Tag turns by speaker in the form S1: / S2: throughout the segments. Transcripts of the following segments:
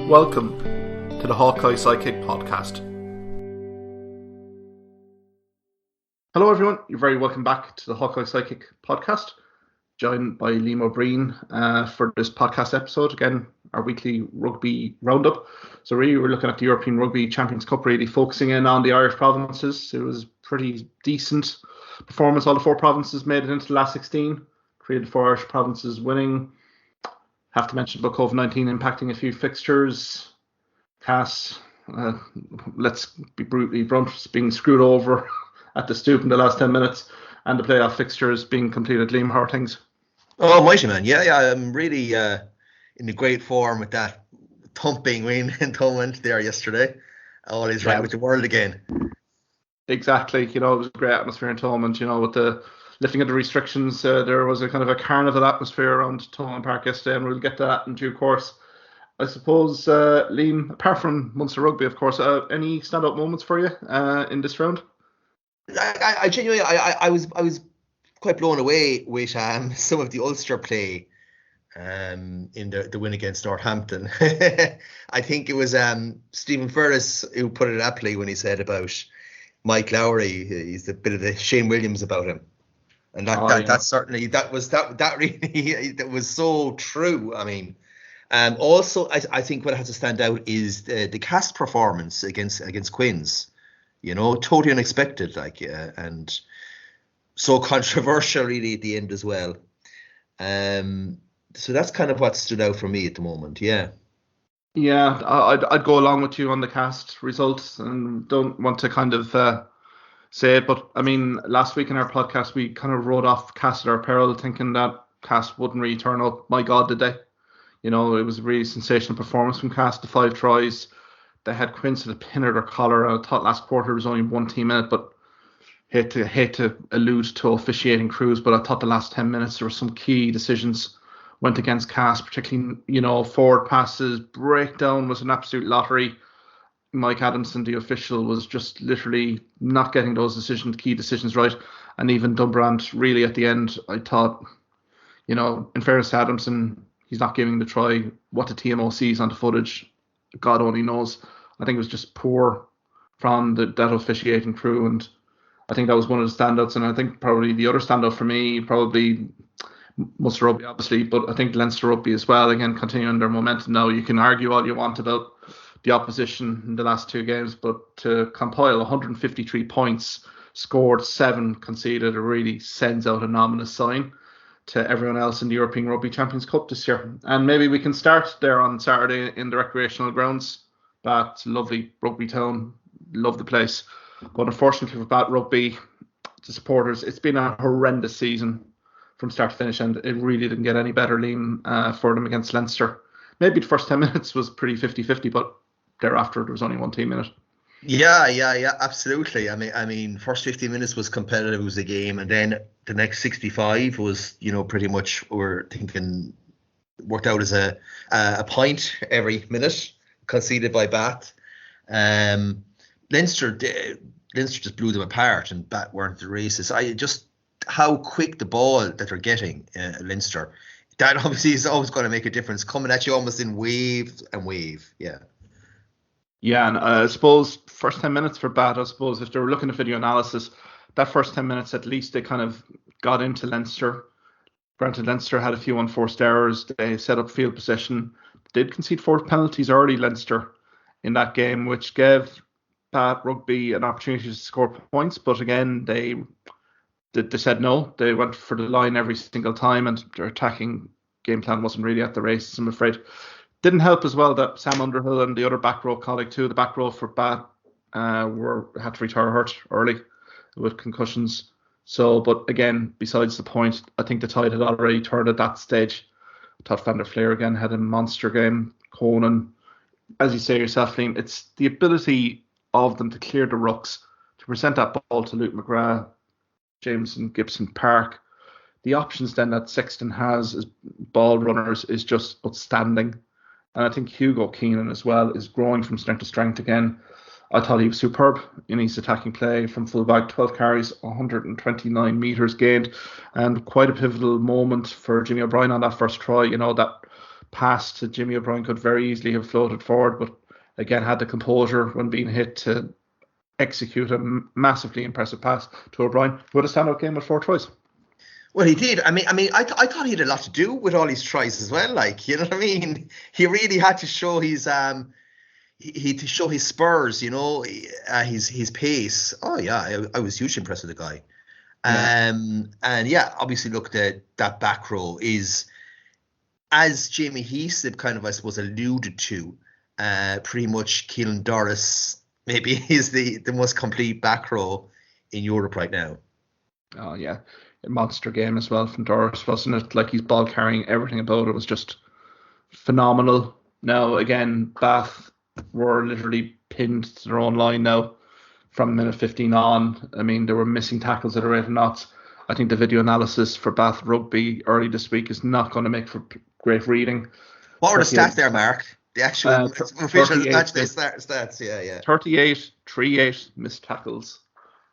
S1: Welcome to the Hawkeye Sidekick podcast. Hello everyone, you're very welcome back to the Hawkeye Sidekick podcast, joined by Liam O'Brien for this podcast episode. Again, our weekly rugby roundup. So really we're looking at the European Rugby Champions Cup, really focusing in on the Irish provinces. It was pretty decent performance. All the four provinces made it into the last 16. 3 of the 4 Irish provinces winning. Have to mention about COVID-19 impacting a few fixtures. Cass, let's be brutally blunt, being screwed over at the stoop in the last 10 minutes, and the playoff fixtures being completed. Liam, how are things?
S2: Oh, mighty man. Yeah, I'm really in a great form with that thumping win in Thomond there yesterday. All is right with the world again.
S1: Exactly. It was a great atmosphere in Thomond, with the lifting of the restrictions. There was a kind of a carnival atmosphere around Thomond Park yesterday, and we'll get to that in due course. I suppose, Liam, apart from Munster Rugby, of course, any standout moments for you in this round?
S2: I genuinely, I was quite blown away with some of the Ulster play in the win against Northampton. I think it was Stephen Ferris who put it aptly when he said about Mike Lowry. He's a bit of the Shane Williams about him. And that certainly that was so true. I mean, also I think what has to stand out is the cast performance against Quins. Totally unexpected, and so controversial really at the end as well. So that's kind of what stood out for me at the moment. Yeah.
S1: Yeah, I'd go along with you on the cast results, and don't want to kind of say it, but I mean, last week in our podcast, we kind of wrote off Cast at our peril, thinking that Cast wouldn't really turn up. My God, did they? It was a really sensational performance from Cast. The 5 tries. They had Quince at the pin of their collar. I thought last quarter was only 1 team in it, but hate to allude to officiating crews, but I thought the last 10 minutes there were some key decisions went against Cast, particularly, forward passes. Breakdown was an absolute lottery. Mike Adamson, the official, was just literally not getting those key decisions right. And even Dunbrand, really at the end, I thought, in fairness to Adamson, he's not giving the try. What the TMO sees on the footage, God only knows. I think it was just poor from that officiating crew. And I think that was one of the standouts. And I think probably the other standout for me, probably Munster Rugby, obviously, but I think Leinster Rugby as well, again, continuing their momentum now. You can argue all you want about the opposition in the last 2 games, but to compile 153 points, scored 7, conceded, it really sends out an ominous sign to everyone else in the European Rugby Champions Cup this year. And maybe we can start there on Saturday in the recreational grounds. Bath, lovely rugby town, love the place. But unfortunately for Bath Rugby, the supporters, it's been a horrendous season from start to finish, and it really didn't get any better, Liam, for them against Leinster. Maybe the first 10 minutes was pretty 50-50, but thereafter there was only 1 team in it.
S2: Yeah, absolutely. I mean, first 15 minutes was competitive, it was a game, and then the next 65 was, pretty much we're thinking worked out as a point every minute conceded by Bath. Leinster just blew them apart, and Bath weren't the races. How quick the ball that they're getting, Leinster, that obviously is always going to make a difference, coming at you almost in wave and wave.
S1: Yeah, and I suppose first 10 minutes for Bath, I suppose if they were looking at video analysis, that first 10 minutes at least they kind of got into Leinster. Granted, Leinster had a few unforced errors. They set up field possession. They did concede 4 penalties early, Leinster, in that game, which gave Bath Rugby an opportunity to score points. But again, they said no. They went for the line every single time, and their attacking game plan wasn't really at the races, I'm afraid. Didn't help as well that Sam Underhill and the other back row colleague too, the back row for Bath, had to retire hurt early with concussions. So, but again, besides the point, I think the tide had already turned at that stage. I thought Van der Fleer again had a monster game. Conan, as you say yourself, Liam, it's the ability of them to clear the rucks, to present that ball to Luke McGrath, Jameson, Gibson, Park. The options then that Sexton has as ball runners is just outstanding. And I think Hugo Keenan as well is growing from strength to strength again. I thought he was superb in his attacking play from fullback, 12 carries, 129 metres gained, and quite a pivotal moment for Jimmy O'Brien on that first try. You know, that pass to Jimmy O'Brien could very easily have floated forward, but again had the composure when being hit to execute a massively impressive pass to O'Brien, who had a standout game with 4 tries.
S2: Well, he did. I mean, I thought he had a lot to do with all his tries as well. Like, you know what I mean? He really had to show his to show his spurs, you know, his pace. Oh yeah, I was hugely impressed with the guy.
S1: Yeah.
S2: And yeah, obviously, look, that back row is, as Jamie Heaslip kind of, I suppose, alluded to, pretty much Keelan Doris maybe is the most complete back row in Europe right now.
S1: Oh yeah, a monster game as well from Doris, wasn't it? Like, his ball carrying, everything about it was just phenomenal. Now again, Bath were literally pinned to their own line now from minute 15 on. I mean, they were missing tackles at a rate of knots. I think the video analysis for Bath Rugby early this week is not going to make for great reading.
S2: What were the stats there, Mark? The actual official match day stats, yeah.
S1: 38, 3-8 missed tackles.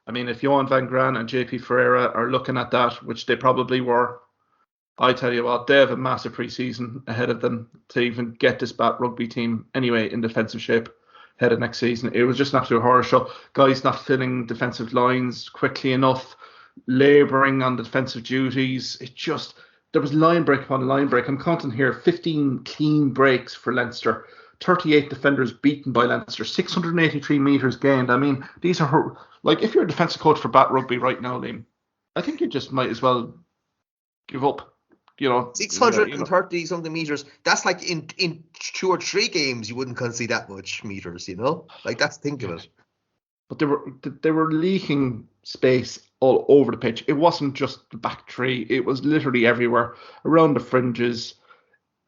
S1: I mean, if Johan van Gran and JP Ferreira are looking at that, which they probably were, I tell you what, they have a massive pre-season ahead of them to even get this Bath Rugby team anyway in defensive shape ahead of next season. It was just an absolute horror show. Guys not filling defensive lines quickly enough, labouring on the defensive duties. There was line break upon line break. I'm counting here 15 clean breaks for Leinster, 38 defenders beaten by Leinster, 683 metres gained. I mean, these are, like, if you're a defensive coach for Bath Rugby right now, Liam, I think you just might as well give up.
S2: 630 something meters. That's like in 2 or 3 games you wouldn't concede that much meters, you know? Like, that's, think of it.
S1: But they were leaking space all over the pitch. It wasn't just the back three. It was literally everywhere, around the fringes,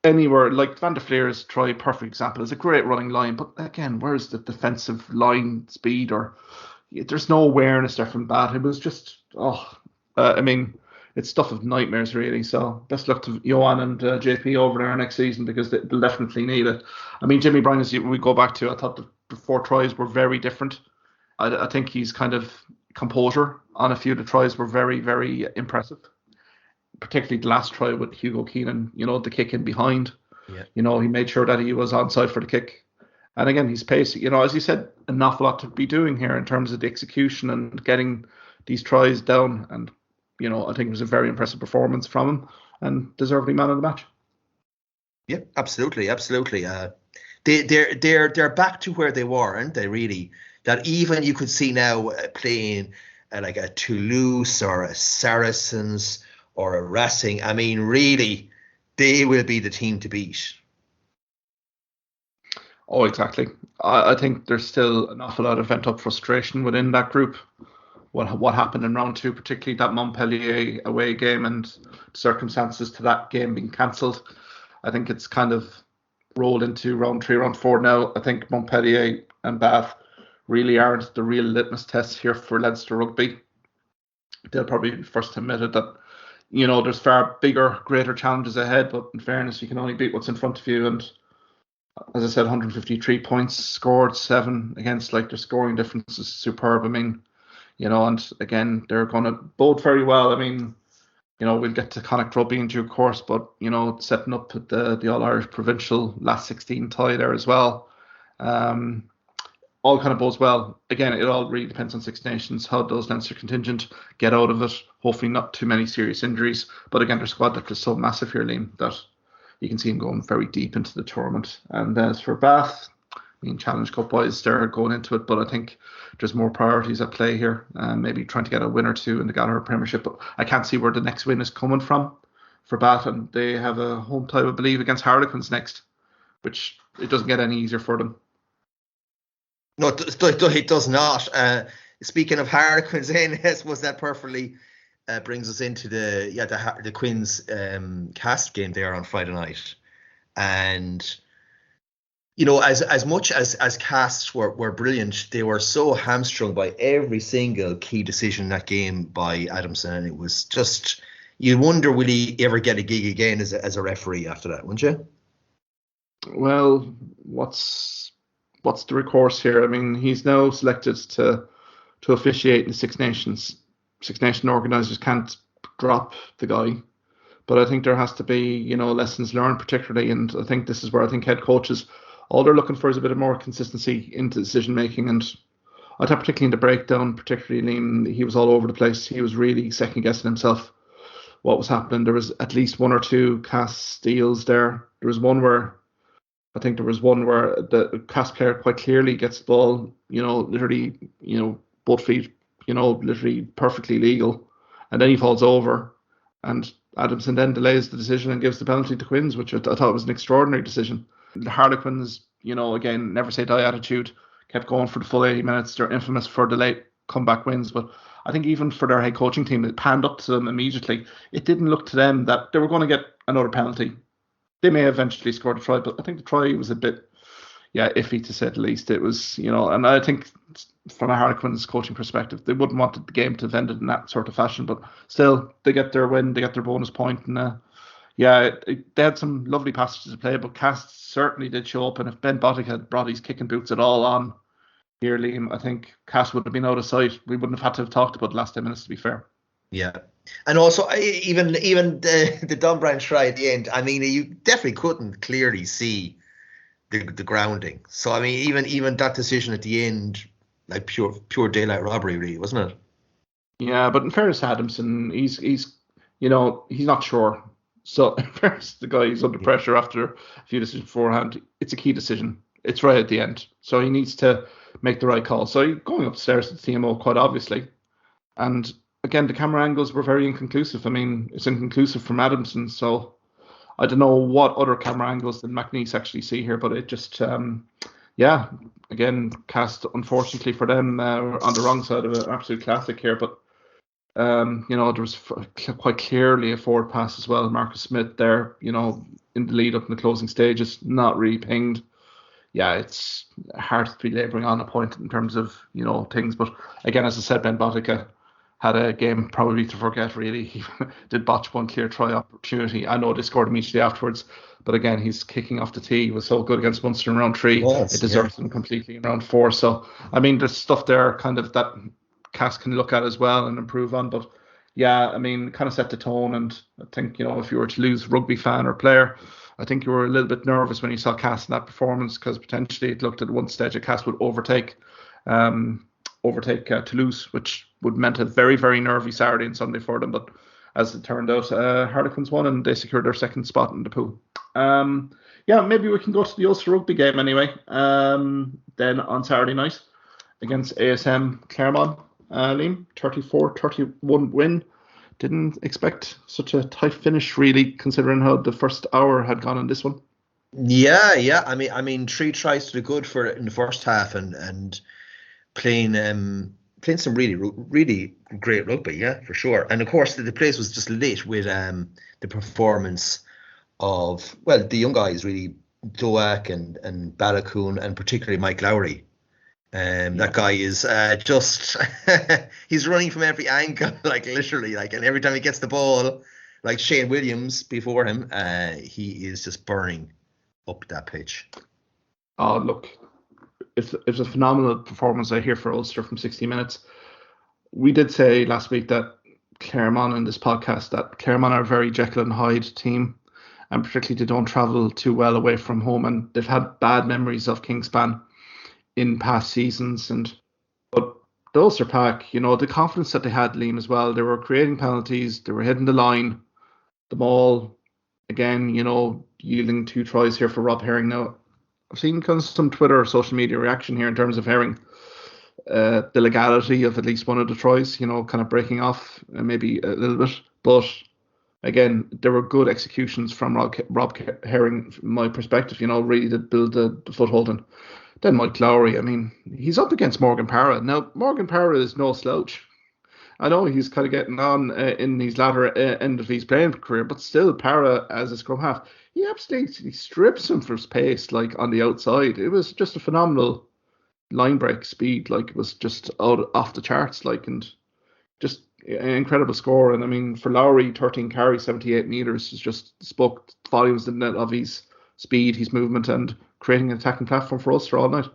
S1: anywhere. Like, Van der Fleer's try, perfect example. It's a great running line, but again, where's the defensive line speed? Or there's no awareness there from Bath. It was just, I mean, it's stuff of nightmares, really. So best luck to Johan and JP over there next season, because they'll definitely need it. I mean, Jimmy Bryan, as we go back to, I thought the 4 tries were very different. I think he's kind of composure on a few of the tries were very, very impressive. Particularly the last try with Hugo Keenan, the kick in behind.
S2: Yeah.
S1: He made sure that he was onside for the kick. And again, he's pace. As you said, an awful lot to be doing here in terms of the execution and getting these tries down. And, I think it was a very impressive performance from him and deservedly man of the match.
S2: Yeah, absolutely. They're back to where they were, aren't they, really? That even you could see now playing like a Toulouse or a Saracens or a Racing. I mean, really, they will be the team to beat.
S1: Oh, exactly. I think there's still an awful lot of pent-up frustration within that group. What happened in round 2, particularly that Montpellier away game and circumstances to that game being cancelled. I think it's kind of rolled into round 3, round 4 now. I think Montpellier and Bath really aren't the real litmus test here for Leinster Rugby. They'll probably be first to admit it that, there's far bigger, greater challenges ahead, but in fairness, you can only beat what's in front of you. And as I said, 153 points scored, 7 against, their scoring difference is superb. I mean, and again, they're going to bode very well. I mean, we'll get to Connacht Rugby in due course, but, setting up at the All-Irish Provincial last 16 tie there as well. All kind of bodes well. Again, it all really depends on Six Nations, how does Leinster contingent get out of it. Hopefully not too many serious injuries. But again, their squad depth is so massive here, Liam, that you can see them going very deep into the tournament. And as for Bath, Challenge Cup wise, they're going into it, but I think there's more priorities at play here. Maybe trying to get a win or two in the Gallagher Premiership. But I can't see where the next win is coming from for Bath. And they have a home tie, I believe, against Harlequins next, which it doesn't get any easier for them.
S2: No, it does not. Speaking of Harlequins, I suppose that perfectly brings us into the Quins cast game there on Friday night. And, as much as casts were brilliant, they were so hamstrung by every single key decision in that game by Adamson. It was just, you wonder, will he ever get a gig again as a referee after that, wouldn't you?
S1: Well, what's the recourse here? I mean, he's now selected to officiate in the Six Nations. Six Nation organisers can't drop the guy, But I think there has to be, lessons learned particularly. And I think this is where I think head coaches, all they're looking for is a bit of more consistency into decision making. And I thought particularly in the breakdown, particularly Liam, he was all over the place. He was really second guessing himself what was happening. There was at least one or two cast steals there. There was one where the cast player quite clearly gets the ball, literally, both feet, literally perfectly legal. And then he falls over. And Adamson then delays the decision and gives the penalty to Quins, which I thought was an extraordinary decision. The Harlequins, again, never say die attitude, kept going for the full 80 minutes. They're infamous for the late comeback wins, but I think even for their head coaching team, it panned up to them immediately. It didn't look to them that they were going to get another penalty. They may eventually score a try, but I think the try was a bit, iffy to say the least. It was, and I think from a Harlequins coaching perspective, they wouldn't want the game to have ended in that sort of fashion, but still, they get their win, they get their bonus point, and they had some lovely passages to play, but Cast certainly did show up, and if Ben Bottic had brought his kicking boots at all on here, Liam, I think Cast would have been out of sight. We wouldn't have had to have talked about the last 10 minutes, to be fair.
S2: Yeah. And also, even the Dunbrand try at the end, I mean, you definitely couldn't clearly see the grounding. So, I mean, even that decision at the end, like pure daylight robbery, really, wasn't it?
S1: Yeah, but in fairness to Adamson, he's not sure. So in fairness to the guy, he's under pressure after a few decisions beforehand. It's a key decision. It's right at the end. So he needs to make the right call. So he's going upstairs to the TMO quite obviously. And again, the camera angles were very inconclusive. I mean, it's inconclusive from Adamson. So I don't know what other camera angles than McNeese actually see here, but it just, again, Cast, unfortunately for them, on the wrong side of an absolute classic here. But, there was quite clearly a forward pass as well. Marcus Smith there, in the lead up in the closing stages, not really pinged. Yeah, it's hard to be labouring on a point in terms of, things. But again, as I said, Ben Bottic had a game probably to forget, really. He did botch one clear try opportunity. I know they scored immediately afterwards, but again, he's kicking off the tee. He was so good against Munster in round 3. It deserves him completely in round 4. So, I mean, there's stuff there kind of that Cass can look at as well and improve on. But yeah, I mean, kind of set the tone. And I think, if you were to lose rugby fan or player, I think you were a little bit nervous when you saw Cass in that performance, because potentially it looked at one stage that Cass would overtake Toulouse, which would meant a very, very nervy Saturday and Sunday for them. But as it turned out, Harlequins won and they secured their second spot in the pool. Maybe we can go to the Ulster rugby game anyway. Then on Saturday night against ASM Clermont, Liam, 34-31 win. Didn't expect such a tight finish, really, considering how the first hour had gone on this one.
S2: Yeah. I mean, 3 tries to the good for in the first half, and playing some really great rugby, yeah, for sure. And of course, the place was just lit with the performance of, well, the young guys really, Doak and Balakoon, and particularly Mike Lowry. That guy is just he's running from every angle, like literally, like, and every time he gets the ball, like Shane Williams before him, he is just burning up that pitch.
S1: Oh, look, it's a phenomenal performance I hear for Ulster from 60 minutes. We did say last week that Clermont in this podcast that Clermont are a very Jekyll and Hyde team, and particularly they don't travel too well away from home, and they've had bad memories of Kingspan in past seasons. But the Ulster pack, the confidence that they had, Liam, as well, they were creating penalties, they were hitting the line, the maul, again, yielding 2 tries here for Rob Herring. Now, I've seen kind of some Twitter or social media reaction here in terms of Herring, the legality of at least one of the tries, kind of breaking off maybe a little bit. But again, there were good executions from Rob Herring, from my perspective, really did build the foothold. And then Mike Lowry, I mean, he's up against Morgan Parra. Now, Morgan Parra is no slouch. I know he's kind of getting on in his latter end of his playing career, but still, Parra as a scrum half, he absolutely strips him for his pace, like on the outside. It was just a phenomenal line break speed, like it was just off the charts, like, and just an incredible score. And I mean, for Lowry, 13 carries, 78 meters, just spoke volumes, didn't it, of his speed, his movement, and creating an attacking platform for Ulster all night.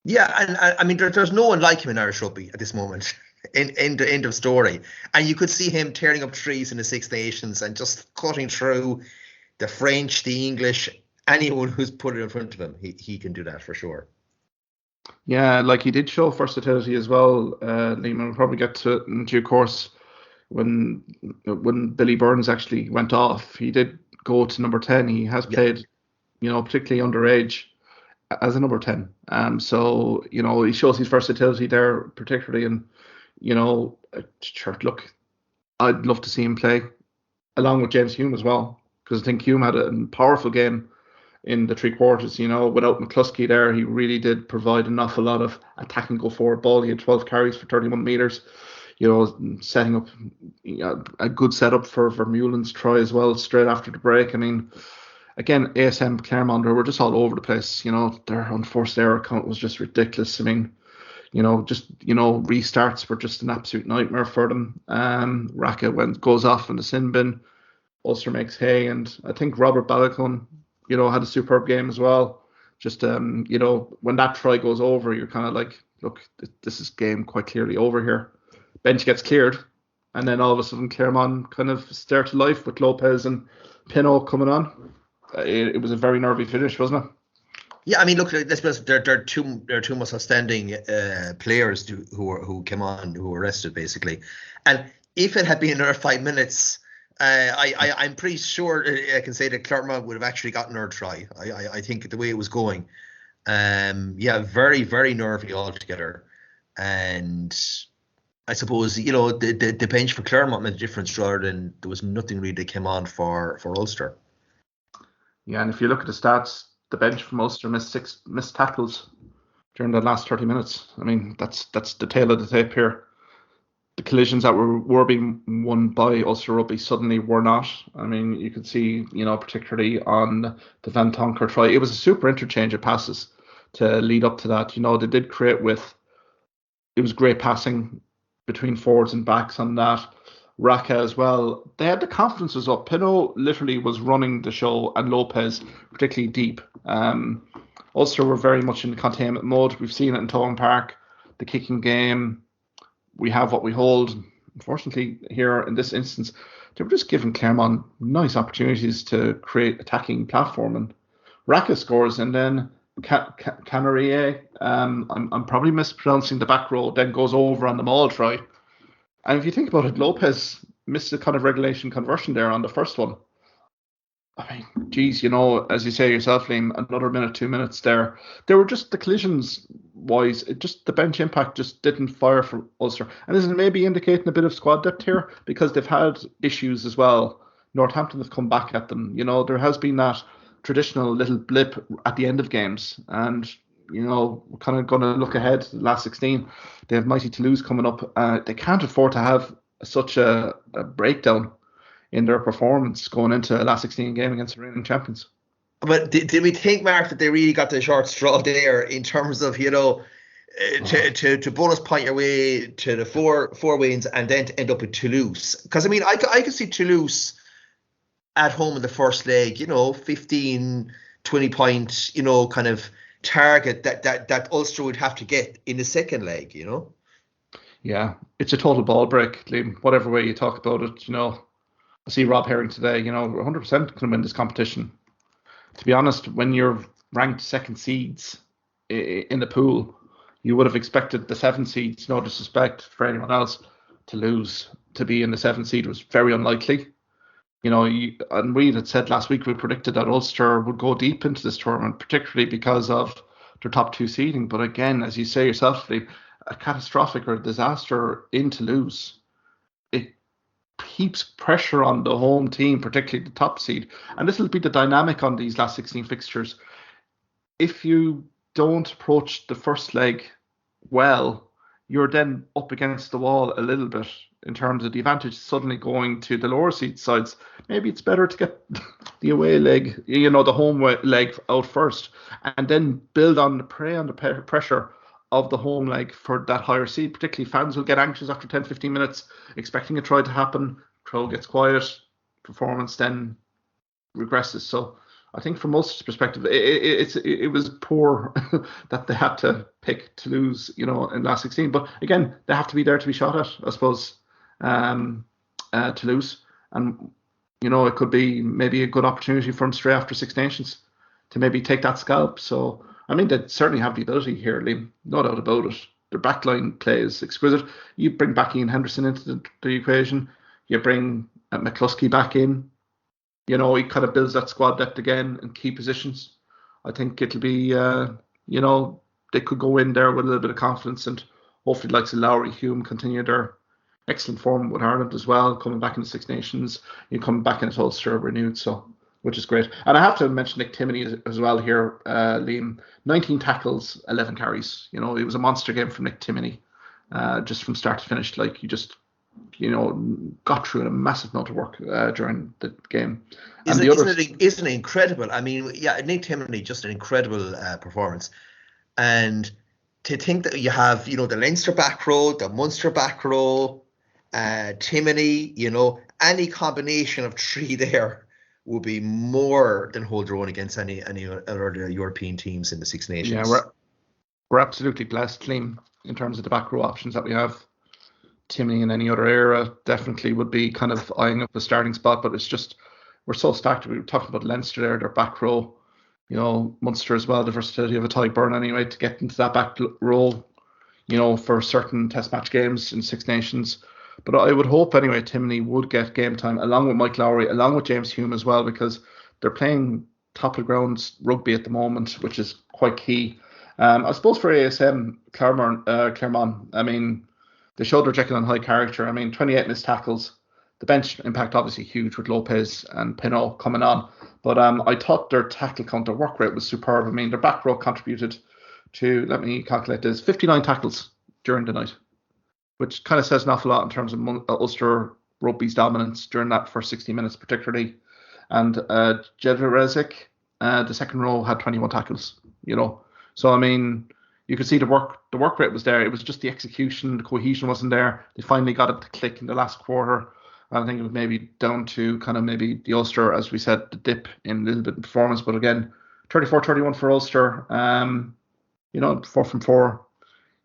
S2: Yeah, and I mean, there's no one like him in Irish rugby at this moment. End of story. And you could see him tearing up trees in the Six Nations and just cutting through the French, the English, anyone who's put it in front of him. He can do that for sure.
S1: Yeah, like he did show versatility as well. Liam, we'll probably get to it in due course. When Billy Burns actually went off, he did go to number 10. He has played, particularly underage as a number 10. So, he shows his versatility there, particularly. And, sure, look, I'd love to see him play along with James Hume as well, because I think Hume had a powerful game in the three quarters. Without McCluskey there, he really did provide an awful lot of attacking go forward ball. He had 12 carries for 31 metres. Setting up a good setup for Vermeulen's try as well straight after the break. I mean, again, ASM Claremont were just all over the place. Their unforced error count was just ridiculous. I mean, restarts were just an absolute nightmare for them. Raka goes off in the sin bin. Ulster makes hay, and I think Robert Balacon, had a superb game as well. Just when that try goes over, you're kind of like, look, this is game quite clearly over here. Bench gets cleared, and then all of a sudden Claremont kind of stare to life with Lopez and Pinot coming on. It was a very nervy finish, wasn't it?
S2: Yeah, I mean, look, let's be honest, there are two most outstanding players who came on, who were arrested basically, and if it had been another 5 minutes, I'm pretty sure I can say that Claremont would have actually gotten another try. I think the way it was going, very, very nervy altogether, and I suppose, the bench for Claremont made a difference rather than there was nothing really that came on for Ulster.
S1: Yeah, and if you look at the stats, the bench from Ulster missed 6 missed tackles during the last 30 minutes. I mean, that's the tail of the tape here. The collisions that were being won by Ulster Rugby suddenly were not. I mean, you could see, particularly on the Van Tonker try, it was a super interchange of passes to lead up to that. They did create it was great passing between forwards and backs on that. Raka as well. They had the confidence was up. Pinot literally was running the show, and Lopez particularly deep. Ulster were very much in containment mode. We've seen it in Towan Park, the kicking game. We have what we hold. Unfortunately, here in this instance, they were just giving Claremont nice opportunities to create attacking platform. And Raka scores, and then Canarie, I'm probably mispronouncing the back row, then goes over on the maul try. And if you think about it, Lopez missed a kind of regulation conversion there on the first one. I mean, geez, as you say yourself, Liam, another minute, 2 minutes there. They were just the collisions wise, the bench impact just didn't fire for Ulster. And this is maybe indicating a bit of squad depth here, because they've had issues as well. Northampton have come back at them. There has been that traditional little blip at the end of games, and we're kind of going to look ahead to the last 16. They have mighty Toulouse coming up. They can't afford to have such a breakdown in their performance going into a last 16 game against the reigning champions.
S2: But did we think, Mark, that they really got the short straw there in terms of, to bonus point your way to the four wins and then to end up with Toulouse? Because, I mean, I could see Toulouse at home in the first leg, 15, 20 point, kind of target that Ulster would have to get in the second leg,
S1: Yeah, it's a total ball break, Liam, whatever way you talk about it. I see Rob Herring today, 100% can win this competition. To be honest, when you're ranked second seeds in the pool, you would have expected the 7 seeds, no disrespect for anyone else, to lose. To be in the 7th seed was very unlikely. And we had said last week, we predicted that Ulster would go deep into this tournament, particularly because of their top 2 seeding. But again, as you say yourself, a catastrophic or disaster in Toulouse, it heaps pressure on the home team, particularly the top seed. And this will be the dynamic on these last 16 fixtures. If you don't approach the first leg well, you're then up against the wall a little bit in terms of the advantage suddenly going to the lower seed sides. Maybe it's better to get the away leg, the home leg out first, and then build on the pressure of the home leg for that higher seed. Particularly fans will get anxious after 10, 15 minutes, expecting a try to happen. Crowd gets quiet, performance then regresses. So I think from Ulster's perspective, it was poor that they had to pick Toulouse, in last 16. But again, they have to be there to be shot at, I suppose, Toulouse. And, it could be maybe a good opportunity for them straight after Six Nations to maybe take that scalp. So, I mean, they certainly have the ability here, Liam. No doubt about it. Their backline play is exquisite. You bring back Ian Henderson into the equation. You bring McCluskey back in. He kind of builds that squad depth again in key positions. I think it'll be, they could go in there with a little bit of confidence, and hopefully, like Lowry, Hume continue their excellent form with Ireland as well, coming back in the Six Nations. You come back into Ulster renewed, which is great. And I have to mention Nick Timoney as well here, Liam. 19 tackles, 11 carries. It was a monster game from Nick Timoney, just from start to finish. Like, you just got through a massive amount of work during the game.
S2: Isn't it incredible? I mean, yeah, Nick Timoney, just an incredible performance. And to think that you have, the Leinster back row, the Munster back row, Timoney, any combination of three there would be more than hold their own against any other European teams in the Six Nations.
S1: Yeah, we're absolutely blessed, Liam, in terms of the back row options that we have. Timoney in any other era definitely would be kind of eyeing up a starting spot, but it's just we're so stacked. We were talking about Leinster there, their back row, Munster as well, the versatility of a Ty Byrne anyway to get into that back row, for certain test match games in Six Nations. But I would hope anyway Timoney would get game time along with Mike Lowry, along with James Hume as well, because they're playing top of the ground rugby at the moment, which is quite key. I suppose for ASM Clermont, I mean, they showed their Jekyll and Hyde character. I mean, 28 missed tackles. The bench impact obviously huge with Lopez and Pinot coming on. But I thought their tackle count, their work rate was superb. I mean, their back row contributed to, let me calculate this, 59 tackles during the night, which kind of says an awful lot in terms of Ulster rugby's dominance during that first 60 minutes particularly. And Jedrzejczyk, the second row, had 21 tackles, So, I mean, you could see the work rate was there. It was just the execution, the cohesion wasn't there. They finally got it to click in the last quarter. And I think it was maybe down to kind of maybe the Ulster, as we said, the dip in a little bit of performance. But again, 34-31 for Ulster. 4 from 4.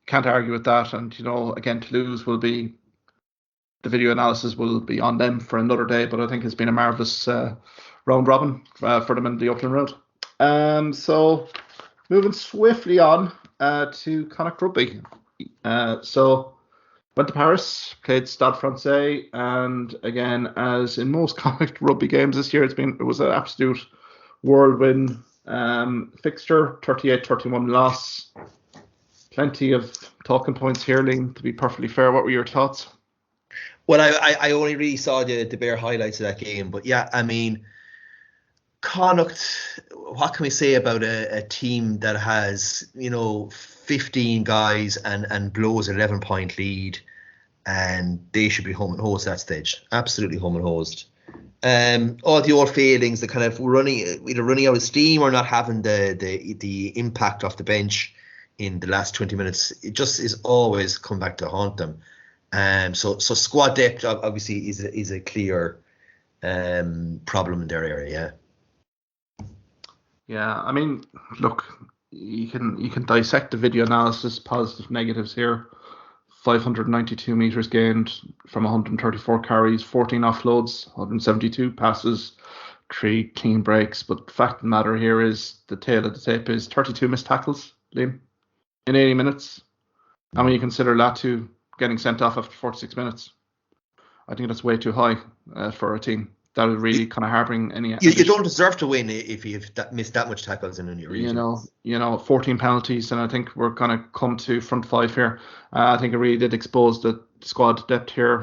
S1: Can't argue with that. And, again, Toulouse will be, the video analysis will be on them for another day. But I think it's been a marvellous round robin for them in the opening round. So moving swiftly on to Connacht Rugby. So went to Paris, played Stade Francais, and again, as in most Connacht Rugby games this year, it was an absolute whirlwind fixture, 38-31 loss. Plenty of talking points here, Liam, to be perfectly fair. What were your thoughts?
S2: Well, I only really saw the bare highlights of that game, but yeah, I mean, Connacht, what can we say about a team that has, 15 guys and blows an 11-point lead, and they should be home and hosed at that stage. Absolutely home and hosed. All the old failings, the kind of either running out of steam or not having the impact off the bench in the last 20 minutes, it just is always come back to haunt them. So squad depth obviously is a clear problem in their area. Yeah.
S1: Yeah, I mean, look, you can dissect the video analysis, positives, negatives here. 592 meters gained from 134 carries, 14 offloads, 172 passes, 3 clean breaks. But the fact of the matter here is the tail of the tape is 32 missed tackles, Liam, in 80 minutes. And when you consider Latu getting sent off after 46 minutes, I think that's way too high for a team. That would really kind of harbouring any.
S2: You don't deserve to win if you've missed that much tackles in your region.
S1: 14 penalties, and I think we're going to come to front five here. I think it really did expose the squad depth here.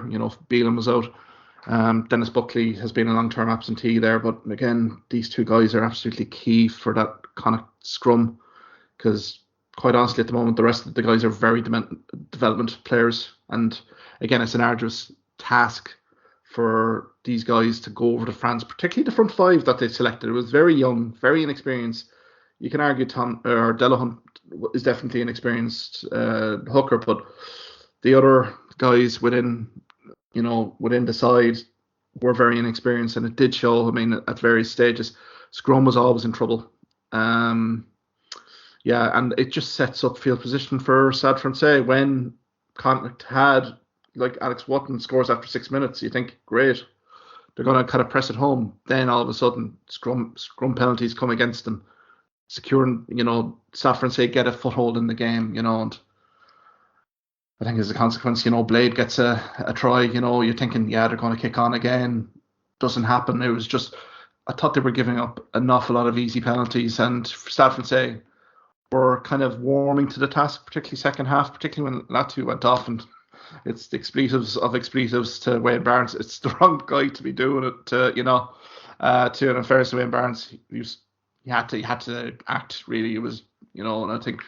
S1: Beelan was out. Dennis Buckley has been a long-term absentee there, but again, these two guys are absolutely key for that kind of scrum, because quite honestly, at the moment, the rest of the guys are very development players, and again, it's an arduous task for these guys to go over to France, particularly the front five that they selected. It was very young, very inexperienced. You can argue Delahunt is definitely an experienced hooker, but the other guys within the side were very inexperienced, and it did show, at various stages. Scrum was always in trouble. Yeah, and it just sets up field position for Stade Francais when Connacht had, like, Alex Wotton scores after 6 minutes. You think, great, they're going to kind of press it home. Then all of a sudden, scrum penalties come against them, securing, Stade Francais get a foothold in the game, and I think as a consequence, Blade gets a try, you're thinking, yeah, they're going to kick on again. Doesn't happen. It was just, I thought they were giving up an awful lot of easy penalties, and Stade Francais were kind of warming to the task, particularly second half, particularly when Latu went off, and it's the expletives of expletives to Wayne Barnes. It's the wrong guy to be doing it to, to an unfairness to Wayne Barnes. He had to act, really. It was, and I think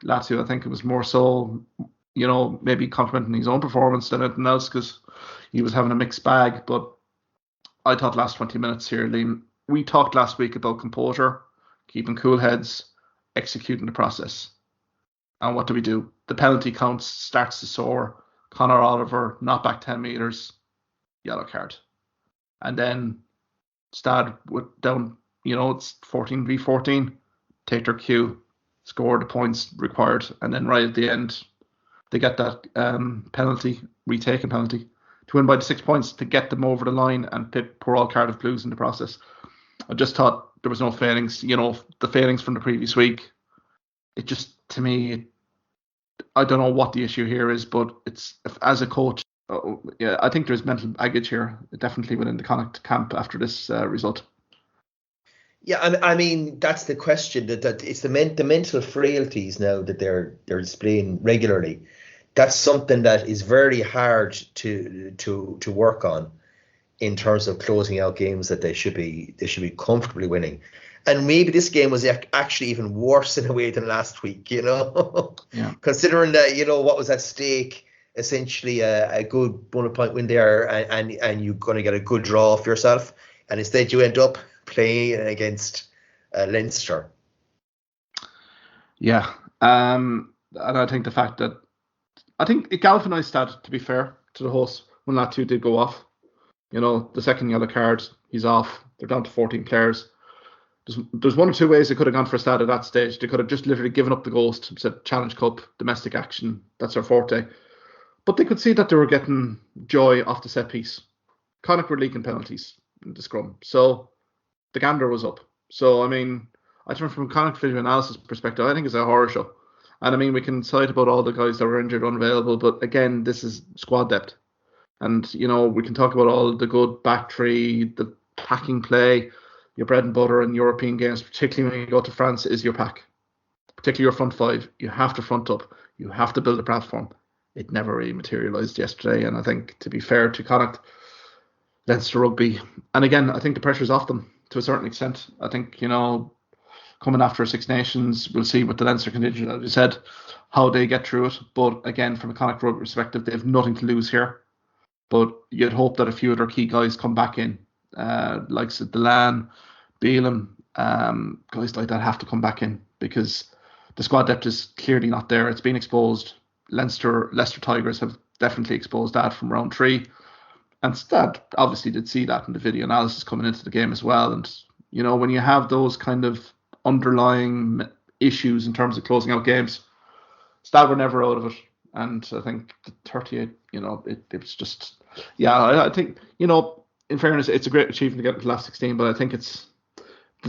S1: Latu, I think it was more so, maybe complimenting his own performance than anything else, because he was having a mixed bag. But I thought last 20 minutes here, Liam, we talked last week about composure, keeping cool heads, executing the process. And what do? The penalty counts, starts to soar. Conor Oliver, not back 10 metres, yellow card. And then Stade down, it's 14v14, take their cue, score the points required. And then right at the end, they get that penalty, retaken penalty, to win by the 6 points to get them over the line and pit poor old Cardiff Blues in the process. I just thought there was no failings. The failings from the previous week, it just, to me, I don't know what the issue here is, but it's, as a coach, yeah, I think there's mental baggage here, definitely within the Connacht camp after this result.
S2: Yeah, and I mean, that's the question, that it's the mental frailties now that they're displaying regularly. That's something that is very hard to work on in terms of closing out games that they should be comfortably winning. And maybe this game was actually even worse in a way than last week,
S1: Yeah.
S2: Considering that, what was at stake, essentially a good bonus point win there, and you're going to get a good draw for yourself. And instead you end up playing against Leinster.
S1: Yeah. And I think the fact that, I think it galvanised Stade, to be fair, to the hosts, when Latu did go off. The second yellow card, he's off. They're down to 14 players. There's one or two ways they could have gone for Stade at that stage. They could have just literally given up the ghost, said Challenge Cup, domestic action, that's our forte. But they could see that they were getting joy off the set piece. Connacht were leaking penalties in the scrum. So the gander was up. So, I mean, I think from a Connacht video analysis perspective, I think it's a horror show. And I mean, we can cite about all the guys that were injured, unavailable, but again, this is squad depth. And, we can talk about all the good back three, the packing play, your bread and butter in European games, particularly when you go to France, is your pack. Particularly your front five. You have to front up. You have to build a platform. It never really materialised yesterday. And I think, to be fair to Connacht, Leinster Rugby, and again, I think the pressure's off them to a certain extent. I think, coming after Six Nations, we'll see with the Leinster contingent, as you said, how they get through it. But again, from a Connacht Rugby perspective, they have nothing to lose here. But you'd hope that a few of their key guys come back in. Like Delan, Beelan, guys like that have to come back in, because the squad depth is clearly not there. It's been exposed. Leicester Tigers have definitely exposed that from round 3. And Stade obviously did see that in the video analysis coming into the game as well. And, when you have those kind of underlying issues in terms of closing out games, Stade were never out of it. And I think the 38, it was just, yeah, I think, in fairness, it's a great achievement to get to the last 16, but I think it's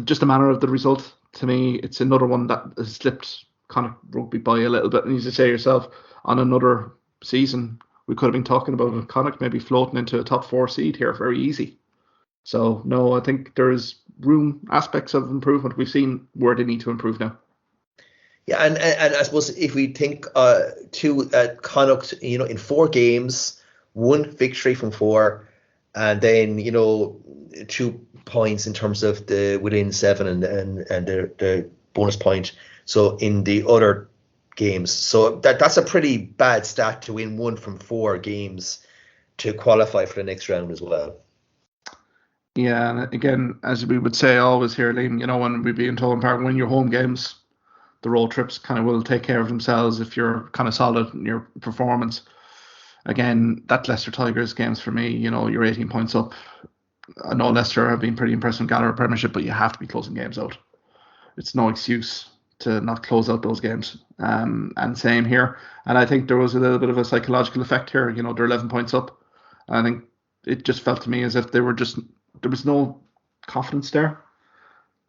S1: just the manner of the result. To me, it's another one that has slipped Connacht Rugby by a little bit. And as you say yourself, on another season, we could have been talking about Connacht maybe floating into a top 4 seed here very easy. So, no, I think there is aspects of improvement. We've seen where they need to improve now.
S2: Yeah, and I suppose if we think to Connacht, in 4 games, 1 victory from 4, and then 2 points in terms of the within 7 and the bonus point. So in the other games, so that's a pretty bad stat to win 1 from 4 games to qualify for the next round as well.
S1: Yeah, and again, as we would say always here, Liam, when we be in Tolan Park, win your home games, the road trips kind of will take care of themselves if you're kind of solid in your performance. Again, that Leicester Tigers games for me, you're 18 points up. I know Leicester have been pretty impressive in Gallagher Premiership, but you have to be closing games out. It's no excuse to not close out those games. And same here. And I think there was a little bit of a psychological effect here. They're 11 points up. I think it just felt to me as if there was no confidence there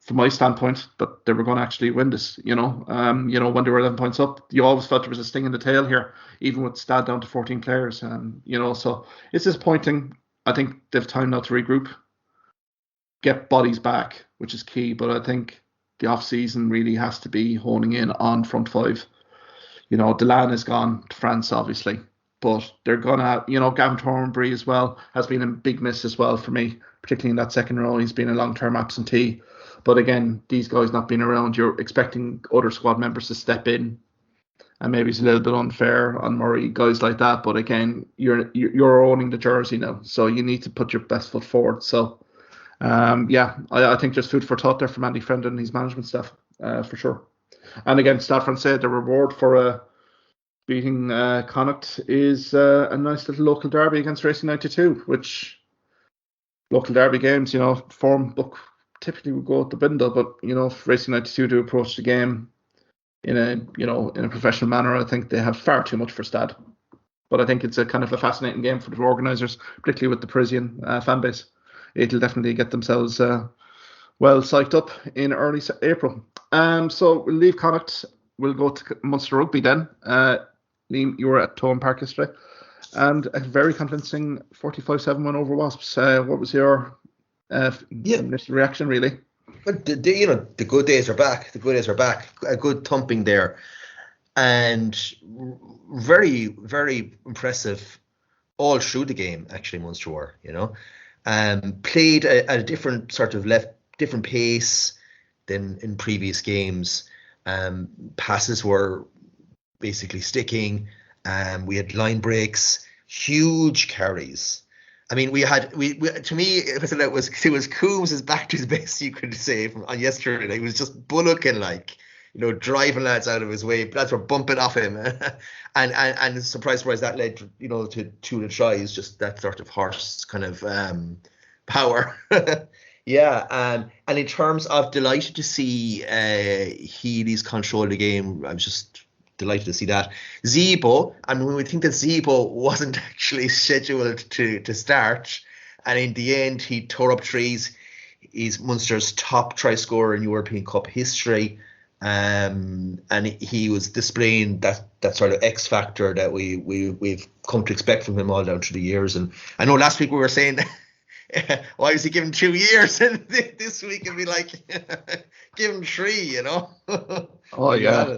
S1: from my standpoint that they were going to actually win this. When they were 11 points up, you always felt there was a sting in the tail here, even with Stad down to 14 players. So it's disappointing. I think they've time now to regroup, get bodies back, which is key. But I think the off season really has to be honing in on front five. Delan is gone to France, obviously, but they're gonna, Gavin Thornbury as well has been a big miss as well for me, particularly in that second row. He's been a long-term absentee. But again, these guys not being around, you're expecting other squad members to step in, and maybe it's a little bit unfair on Murray, guys like that. But again, you're owning the jersey now, so you need to put your best foot forward. So, I think there's food for thought there from Andy Friend and his management staff, for sure. And again, Stade Francais, the reward for beating Connacht is a nice little local derby against Racing 92, which local derby games, form book typically would go at the bindle, but if Racing 92 do approach the game in a professional manner, I think they have far too much for Stade. But I think it's a kind of a fascinating game for the organisers, particularly with the Parisian fan base. It'll definitely get themselves well psyched up in early April. So we'll leave Connacht. We'll go to Munster Rugby then. Liam, you were at Tone Park yesterday, and a very convincing 45-7 win over Wasps. What was your initial reaction, really?
S2: But the good days are back. The good days are back. A good thumping there, and very, very impressive all through the game. Actually, Munster were, played at a different sort of different pace than in previous games. Passes were basically sticking. We had line breaks, huge carries. I mean, we to me it was Coombs is back to his best, you could say, on yesterday. He was just bullocking, driving lads out of his way. Lads were bumping off him, and surprise that led to two of the tries. Just that sort of horse kind of power. Yeah, and in terms of delighted to see Healy's control of the game, I was just delighted to see that. Zebo, and when we think that Zebo wasn't actually scheduled to start, and in the end he tore up trees. He's Munster's top try scorer in European Cup history, and he was displaying that sort of X factor that we've come to expect from him all down through the years. And I know last week we were saying why is he given 2 years? And this week it'll be like, give him 3,
S1: Oh yeah,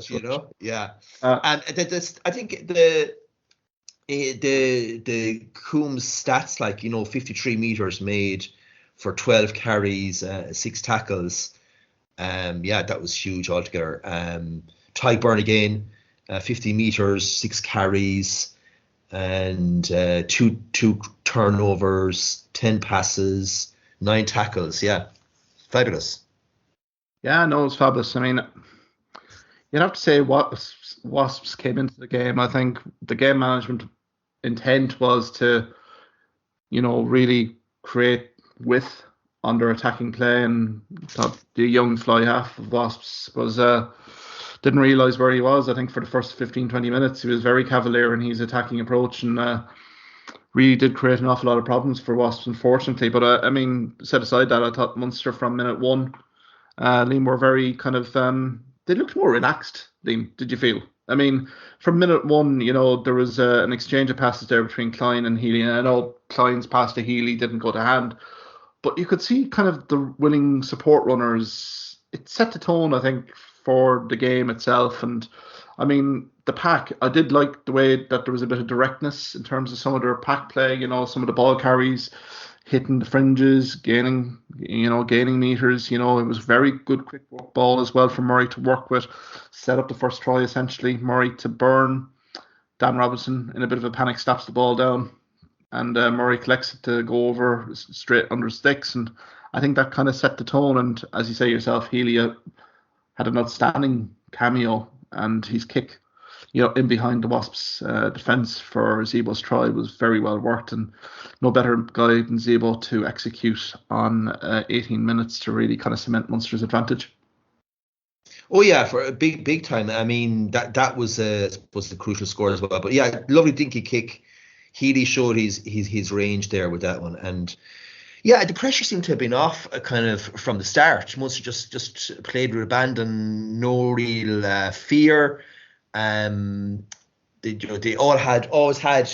S2: yeah. And I think the Coombs stats, 53 meters made for 12 carries, 6 tackles. That was huge altogether. Tyburn again, 50 meters, 6 carries, and 2 turnovers, 10 passes, 9 tackles. Yeah, fabulous.
S1: Yeah, no, it's fabulous. I mean, you'd have to say Wasps came into the game. I think the game management intent was to, really create width on their attacking play, and thought the young fly half of Wasps didn't realise where he was. I think for the first 15-20 minutes he was very cavalier in his attacking approach, and really did create an awful lot of problems for Wasps, unfortunately. But set aside that, I thought Munster from minute one, Liam, were very kind of they looked more relaxed. Liam, did you feel? I mean, from minute one, there was an exchange of passes there between Klein and Healy, and I know Klein's pass to Healy didn't go to hand, but you could see kind of the willing support runners. It set the tone, I think, for the game itself. And I mean, the pack, I did like the way that there was a bit of directness in terms of some of their pack play, some of the ball carries, hitting the fringes, gaining meters. It was very good quick work ball as well for Murray to work with, set up the first try essentially. Murray to burn. Dan Robinson in a bit of a panic slaps the ball down, and Murray collects it to go over straight under sticks. And I think that kind of set the tone. And as you say yourself, Healy had an outstanding cameo, and his kick, in behind the Wasps' defence for Zebo's try was very well worked, and no better guy than Zebo to execute on 18 minutes to really kind of cement Munster's advantage.
S2: Oh yeah, for a big time. I mean, that was the crucial score as well. But yeah, lovely dinky kick. Healy showed his range there with that one, and yeah, the pressure seemed to have been off kind of from the start. Munster just played with abandon, no real fear. They always had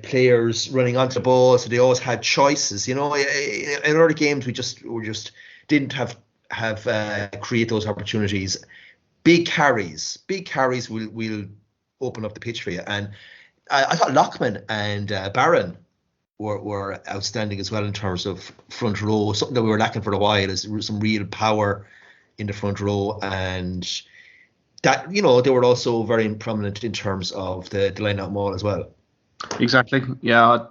S2: players running onto the ball, so they always had choices. In early games, we just didn't have create those opportunities. Big carries will open up the pitch for you. And I thought Lockman and Barron were outstanding as well in terms of front row. Something that we were lacking for a while is some real power in the front row, and that they were also very prominent in terms of the line-out maul as well.
S1: Exactly. Yeah.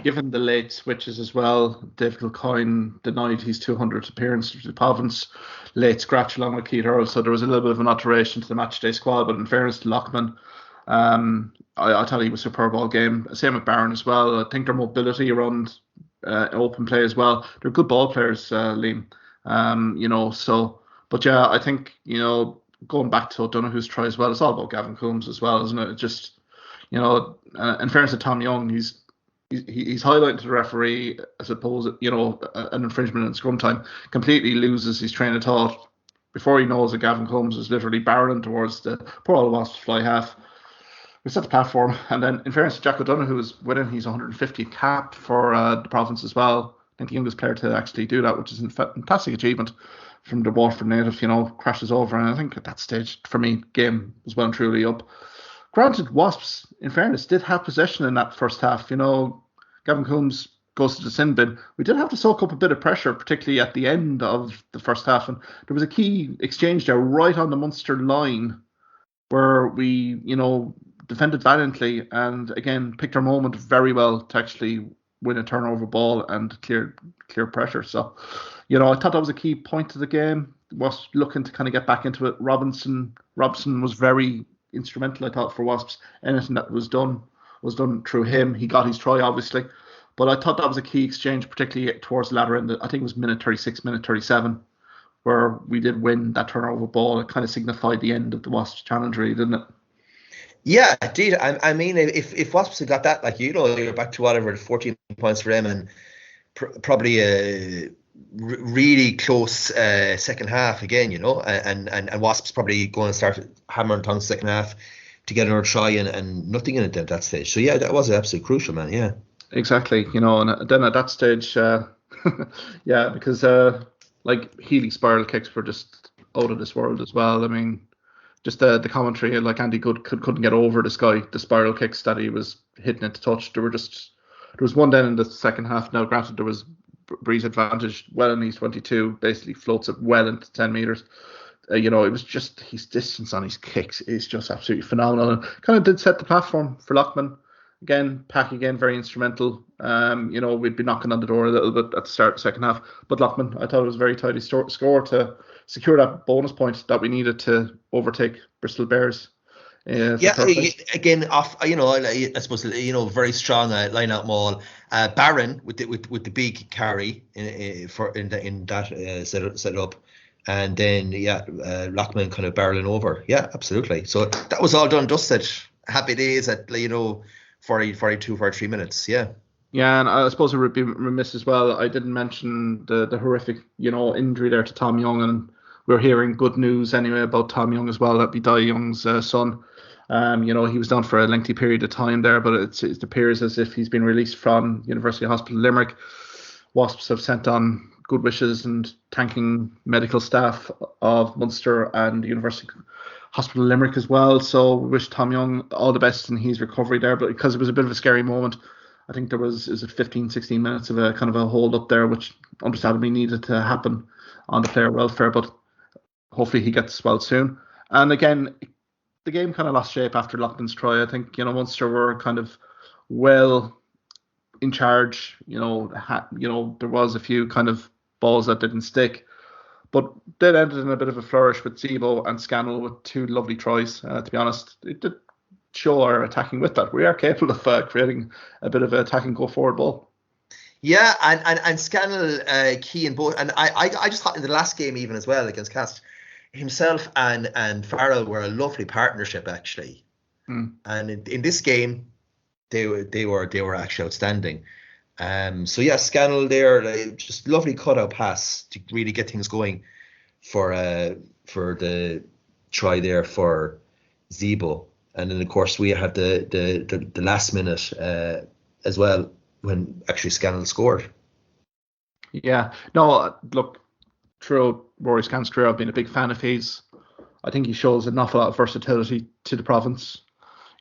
S1: Given the late switches as well, Dave Kilcoyne denied his 200th appearance to the province. Late scratch along with Keith Earl, so there was a little bit of an alteration to the matchday squad. But in fairness to Lockman, I thought he was a superb all game. Same with Barron as well. I think their mobility around open play as well. They're good ball players, Liam. But yeah, I think going back to O'Donoghue's try as well, it's all about Gavin Coombs as well, isn't it? It just in fairness to Tom Young, he's highlighted to the referee, I suppose, an infringement in scrum time, completely loses his train of thought before he knows that Gavin Coombs is literally barreling towards the poor old Wasps fly half. We set the platform, and then in fairness to Jack O'Donoghue, who's winning his 150th cap for the province as well. I think the youngest player to actually do that, which is a fantastic achievement from the Waterford native, crashes over. And I think at that stage, for me, game was well and truly up. Granted, Wasps, in fairness, did have possession in that first half. Gavin Coombs goes to the sin bin. We did have to soak up a bit of pressure, particularly at the end of the first half. And there was a key exchange there right on the Munster line where we, defended valiantly and, again, picked our moment very well to actually win a turnover ball and clear pressure. So, I thought that was a key point of the game. Was looking to kind of get back into it. Robson was very instrumental, I thought, for Wasps. Anything that was done through him. He got his try, obviously, but I thought that was a key exchange, particularly towards the latter end. I think it was minute 36, minute 37, where we did win that turnover ball. It kind of signified the end of the Wasps challenge, really, didn't it?
S2: Yeah, indeed. I mean, if Wasps had got that, you're back to whatever, 14 points for them, and probably a really close second half again, and Wasps probably going to start hammering tongues second half to get another try and nothing in it at that stage. So yeah, that was absolutely crucial, man. Yeah,
S1: exactly. And then at that stage, yeah, because Healy spiral kicks were just out of this world as well. I mean, just the commentary, like Andy Good couldn't get over this guy, the spiral kicks that he was hitting it to touch. There was one then in the second half. Now, granted, there was Breeze advantage well in his 22, basically floats it well into 10 meters. It was just his distance on his kicks is just absolutely phenomenal, and kind of did set the platform for Lockman. Again, Pack again, very instrumental. We'd be knocking on the door a little bit at the start of the second half, but Lockman, I thought it was a very tidy score to secure that bonus point that we needed to overtake Bristol Bears.
S2: Again, off. I suppose very strong line out maul. Barron with the big carry in that set up, and then Lockman kind of barreling over. Yeah, absolutely. So that was all done, dusted. Happy days at 40, 42, 43 minutes. Yeah.
S1: Yeah, and I suppose it would be remiss as well. I didn't mention the horrific injury there to Tom Young, and we're hearing good news anyway about Tom Young as well. That'd be Di Young's son. He was down for a lengthy period of time there, but it appears as if he's been released from University Hospital Limerick. Wasps have sent on good wishes and thanking medical staff of Munster and University Hospital Limerick as well. So we wish Tom Young all the best in his recovery there, but because it was a bit of a scary moment, I think there was 15, 16 minutes of a kind of a hold up there, which understandably needed to happen on the player welfare, but hopefully he gets well soon. And again, the game kind of lost shape after Lockman's try. I think, Munster were kind of well in charge. There was a few kind of balls that didn't stick. But that ended in a bit of a flourish with Zebo and Scannell with 2 lovely tries. To be honest, it did show our attacking with that. We are capable of creating a bit of an attacking go forward ball.
S2: Yeah, and Scannell key in both. And I just thought in the last game even as well against Cast, himself and Farrell were a lovely partnership actually. And in this game, they were actually outstanding. So yeah, Scannell there, just lovely cutout pass to really get things going for the try there for Zebo. And then of course we had the last minute as well when actually Scannell scored.
S1: Yeah, no, look, throughout Rory Scannell's career, I've been a big fan of his. I think he shows an awful lot of versatility to the province.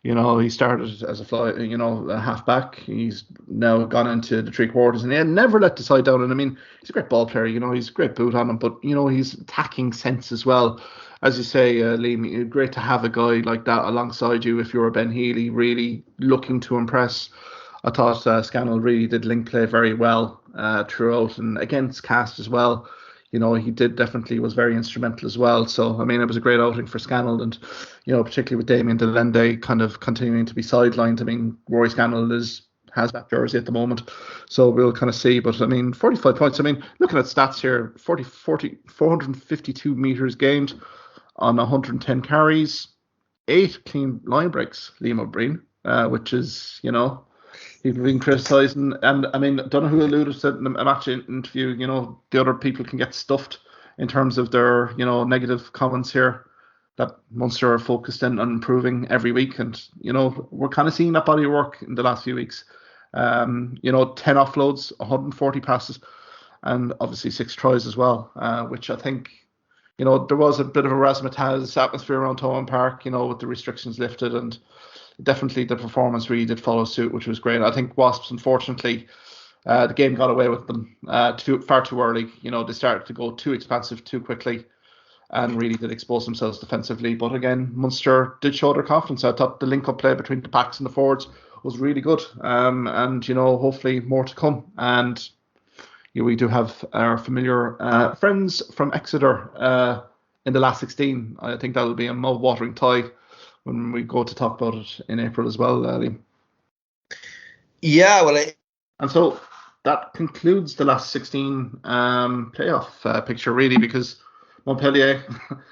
S1: You know, he started as a half-back. He's now gone into the 3/4, and he never let the side down. And I mean, he's a great ball player. You know, he's a great boot on him, but you know, he's attacking sense as well. As you say, Liam, great to have a guy like that alongside you if you're a Ben Healy, really looking to impress. I thought Scannell really did link play very well throughout, and against Cast as well. You know, he definitely was very instrumental as well. So, I mean, it was a great outing for Scannell, and, you know, particularly with Damien Delende kind of continuing to be sidelined. I mean, Rory Scannell has that jersey at the moment, so we'll kind of see. But, I mean, 45 points. I mean, looking at stats here, 452 metres gained on 110 carries, 8 clean line breaks, Liam O'Brien, which is, you know, people being criticising, and I mean, don't know who alluded to it in a match interview. You know, the other people can get stuffed in terms of their, you know, negative comments here. That Munster are focused in on improving every week, and you know, we're kind of seeing that body of work in the last few weeks. You know, 10 offloads, 140 passes, and obviously 6 tries as well, which I think, you know, there was a bit of a razzmatazz atmosphere around Thomond Park, you know, with the restrictions lifted, and definitely the performance really did follow suit, which was great. I think Wasps, unfortunately, the game got away with them far too early. You know, they started to go too expansive too quickly and really did expose themselves defensively. But again, Munster did show their confidence. I thought the link-up play between the backs and the forwards was really good. And, you know, hopefully more to come. And you know, we do have our familiar friends from Exeter in the last 16. I think that'll be a mouth-watering tie when we go to talk about it in April as well, Liam.
S2: Yeah, well,
S1: and so that concludes the last 16 playoff picture, really, because Montpellier,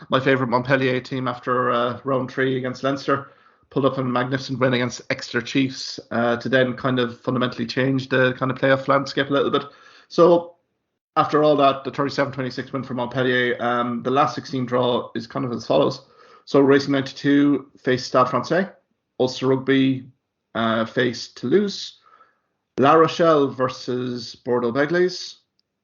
S1: my favourite Montpellier team after round 3 against Leinster, pulled up a magnificent win against Exeter Chiefs to then kind of fundamentally change the kind of playoff landscape a little bit. So after all that, the 37-26 win for Montpellier, the last 16 draw is kind of as follows. So Racing 92 faced Stade Francais, Ulster Rugby faced Toulouse, La Rochelle versus Bordeaux Begley,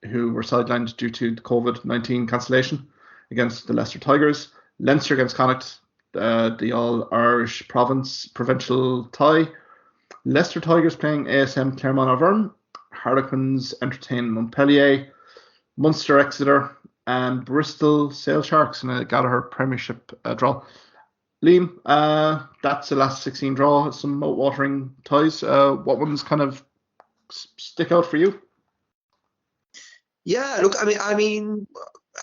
S1: who were sidelined due to the COVID-19 cancellation against the Leicester Tigers, Leinster against Connacht, the All-Irish provincial tie, Leicester Tigers playing ASM Clermont-Auvergne, Harlequins entertain Montpellier, Munster Exeter, and Bristol Sale Sharks in a Gallagher Premiership draw. Liam, that's the last 16 draw. Some mouth-watering ties. What ones kind of stick out for you?
S2: Yeah, look, I mean,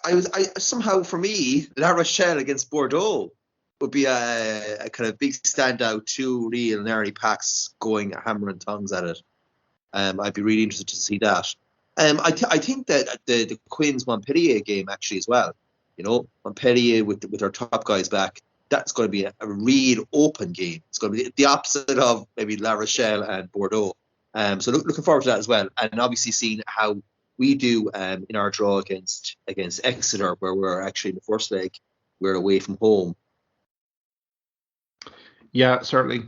S2: I somehow for me, La Rochelle against Bordeaux would be a kind of big standout. 2 real gnarly packs going hammer and tongs at it. I'd be really interested to see that. I think that the Quins Montpellier game actually as well. You know, Montpellier with our top guys back, that's going to be a real open game. It's going to be the opposite of maybe La Rochelle and Bordeaux. So looking forward to that as well, and obviously seeing how we do in our draw against Exeter, where we're actually in the first leg, we're away from home.
S1: Yeah, certainly.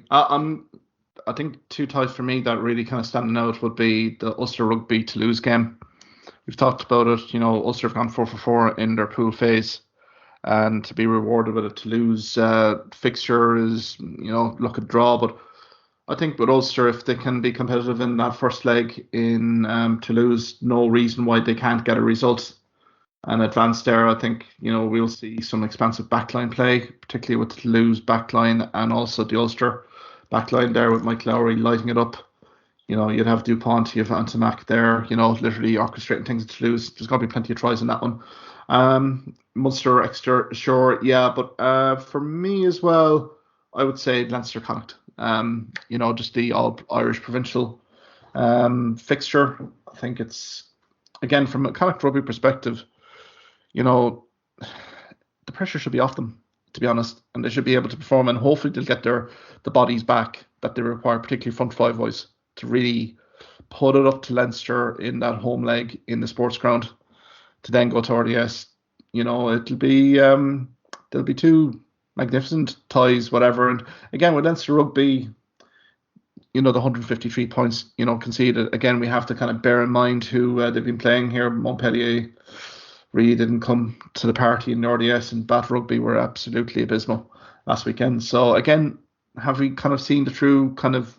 S1: I think 2 ties for me that really kind of standing out would be the Ulster Rugby Toulouse game. We've talked about it. You know, Ulster have gone 4-for-4 in their pool phase, and to be rewarded with a Toulouse fixture is, you know, look at draw. But I think with Ulster, if they can be competitive in that first leg in Toulouse, no reason why they can't get a result and advance there. I think, you know, we'll see some expansive backline play, particularly with the Toulouse backline and also the Ulster backline there with Mike Lowry lighting it up. You know, you'd have Dupont, you have Antamac there, you know, literally orchestrating things at Toulouse. There's going to be plenty of tries in that one. Munster, Exeter, sure, yeah, but for me as well, I would say Leinster Connacht. Just the all Irish provincial fixture. I think it's, again, from a Connacht rugby perspective, the pressure should be off them, to be honest, and they should be able to perform, and hopefully they'll get the bodies back that they require, particularly front five wise, to really put it up to Leinster in that home leg in the sports ground to then go to RDS. It'll be there'll be two magnificent ties, whatever. And again, with Leinster rugby, the 153 points, conceded. Again, we have to kind of bear in mind who they've been playing here. Montpellier really didn't come to the party in the RDS, and Bat Rugby were absolutely abysmal last weekend. So again, have we kind of seen the true kind of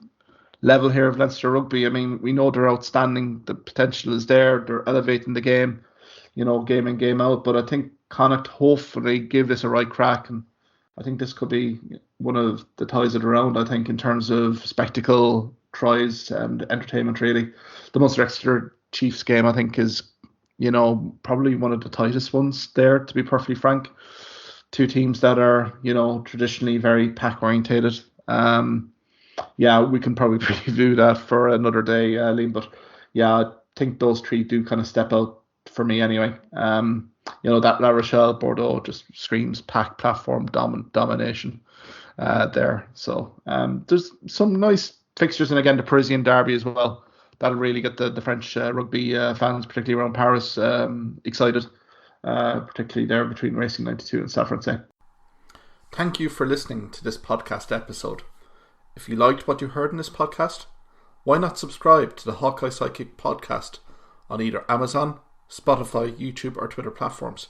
S1: level here of Leinster rugby? I mean, we know they're outstanding. The potential is there. They're elevating the game, game in, game out. But I think Connacht hopefully give this a right crack, and I think this could be one of the ties of the round, I think, in terms of spectacle, tries, and entertainment, really. The Munster Exeter Chiefs game, I think, is, probably one of the tightest ones there, to be perfectly frank. Two teams that are, traditionally very pack-orientated. Yeah, we can probably preview that for another day, Liam. But yeah, I think those three do kind of step out for me anyway. That La Rochelle, Bordeaux just screams pack platform domination there. So there's some nice fixtures, and again, the Parisian derby as well. That'll really get the French rugby fans, particularly around Paris, excited, particularly there between Racing 92 and Stade Francais. Thank you for listening to this podcast episode. If you liked what you heard in this podcast, why not subscribe to the Hawkeye Sidekick podcast on either Amazon, Spotify, YouTube or Twitter platforms.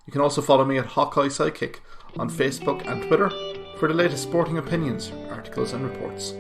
S1: You can also follow me at Hawkeye Sidekick on Facebook and Twitter for the latest sporting opinions, articles and reports.